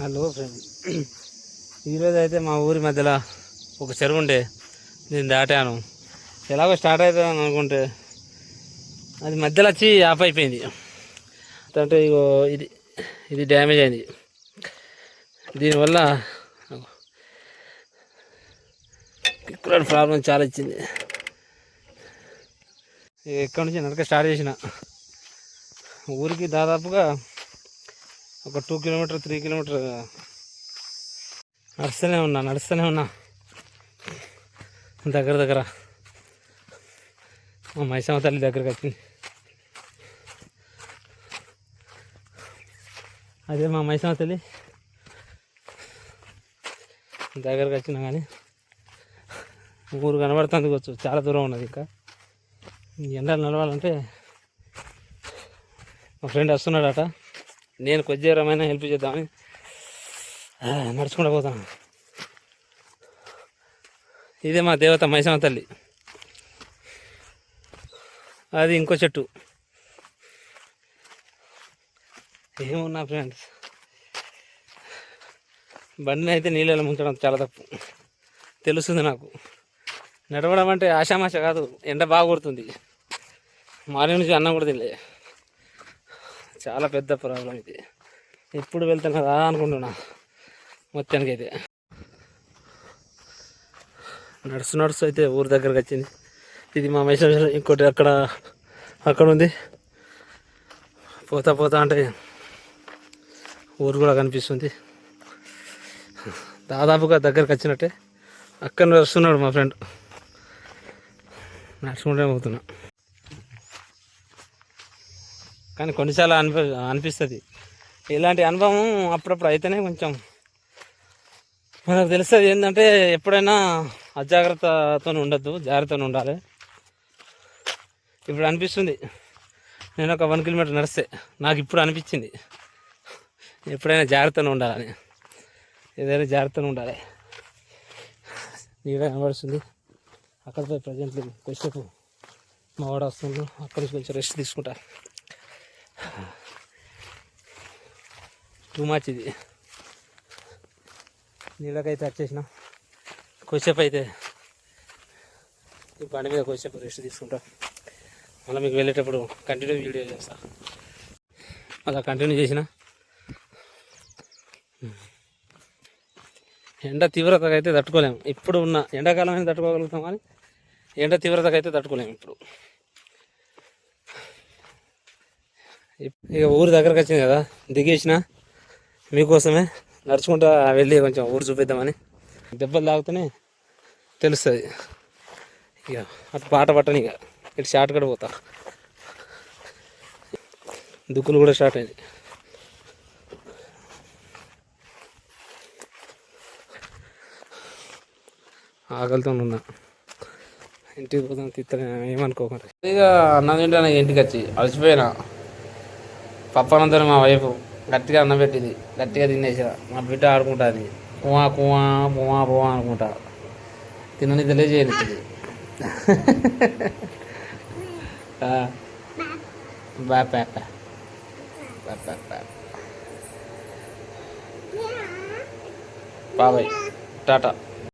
Hello friend, ఈరోజు అయితే మా ఊరి మధ్యలో ఒక చెరువు ఉండే నేను దాటాను. ఎలాగో స్టార్ట్ అవుతుందని అనుకుంటే అది మధ్యలో వచ్చి ఆఫ్ అయిపోయింది. అంటే ఇగో ఇది ఇది డ్యామేజ్ అయింది. దీనివల్ల ఇక్కడ ప్రాబ్లం చాలా ఇచ్చింది. ఎక్కడి నుంచి నడక స్టార్ట్ చేసిన ఊరికి దాదాపుగా ఒక 2 కిలోమీటర్ 3 కిలోమీటర్ నడుస్తూనే ఉన్నా దగ్గర మా మైసమ్మ తల్లి దగ్గరకు వచ్చింది. అదే మా మైసమ్మ తల్లి దగ్గరకు వచ్చినా కానీ ఊరు కనబడుతుంది వచ్చు. చాలా దూరం ఉన్నది. ఇంకా ఎండలు నడవాలంటే మా ఫ్రెండ్ వస్తున్నాడట. నేను కొద్దిగా రమైనా హెల్ప్ చేద్దామని నడుచుకుంటూ పోతాను. ఇదే మా దేవత మైసమ్మ తల్లి. అది ఇంకో చెట్టు. ఏమున్నా ఫ్రెండ్స్, బండిని అయితే నీళ్ళలో ముంచడం చాలా తప్పు తెలుస్తుంది నాకు. నడవడం అంటే ఆషామాష కాదు. ఎండ బాగా కొడుతుంది. మార్నింగ్ నుంచి అన్నం కూడా తినలే. చాలా పెద్ద ప్రాబ్లం ఇది. ఎప్పుడు వెళ్తున్నా కదా అనుకుంటున్నా. మొత్తానికి అయితే నడుస్తూ అయితే ఊరి దగ్గరకు వచ్చింది. ఇది మా మైసూర్. ఇంకోటి అక్కడ ఉంది. పోతా అంటే ఊరు కూడా కనిపిస్తుంది. దాదాపుగా దగ్గరకు వచ్చినట్టే. అక్కడ నడుస్తున్నాడు మా ఫ్రెండ్. నడుచుకుంటే పోతున్నా. కానీ కొన్నిసార్లు అనిపిస్తుంది. ఇలాంటి అనుభవం అప్పుడప్పుడు అయితేనే కొంచెం మనకు తెలుస్తుంది. ఏంటంటే ఎప్పుడైనా అజాగ్రత్తతో ఉండద్దు, జాగ్రత్తగా ఉండాలి. ఇప్పుడు అనిపిస్తుంది. నేను ఒక 1 కిలోమీటర్ నడిస్తే నాకు ఇప్పుడు అనిపించింది ఎప్పుడైనా జాగ్రత్తగా ఉండాలని. ఏదైనా జాగ్రత్తగా ఉండాలి. నీడ కనబడుతుంది. అక్కడ పోయి ప్రజెంట్లీ కొంచెంసేపు మా వాడు వస్తుంది. అక్కడి నుంచి కొంచెం రెస్ట్ తీసుకుంటా. టూ మచ్ ఇది. నీళ్ళకైతే వచ్చేసిన. కొంచెంసేపు అయితే ఈ బండి మీద కొంచెంసేపు రెస్ట్ తీసుకుంటా. మళ్ళీ మీకు వెళ్ళేటప్పుడు కంటిన్యూ వీడియో చేస్తా. అలా కంటిన్యూ చేసిన. ఎండ తీవ్రతగా అయితే తట్టుకోలేము. ఇప్పుడు ఉన్న ఎండాకాలం అయితే తట్టుకోగలుగుతాం, కానీ ఎండ తీవ్రతగా అయితే తట్టుకోలేము ఇప్పుడు. ఇక ఊరు దగ్గరకు వచ్చింది కదా, దిగేసిన మీకోసమే. నడుచుకుంటా వెళ్ళి కొంచెం ఊరు చూపిద్దామని. దెబ్బలు తాగితేనే తెలుస్తుంది. ఇక అటు పాట పట్టని. ఇక ఇటు షార్ట్ కట్ పోతా. దుక్కులు కూడా స్టార్ట్ అయింది. ఆకలితో ఉన్నా. ఇంటికి పోతాం తిత్తనే ఏమనుకోకండి. ఇక అన్నం తింటే ఇంటికి వచ్చి అలసిపోయినా. పప్పనంతా మా వైఫ్ గట్టిగా అన్నం పెట్టింది. గట్టిగా తినేసా. మా బిడ్డ ఆడుకుంటుంది. కువా కువా పువా పువా అనుకుంటా. తినని తెలియజేయని బాబాయ్ టాటా.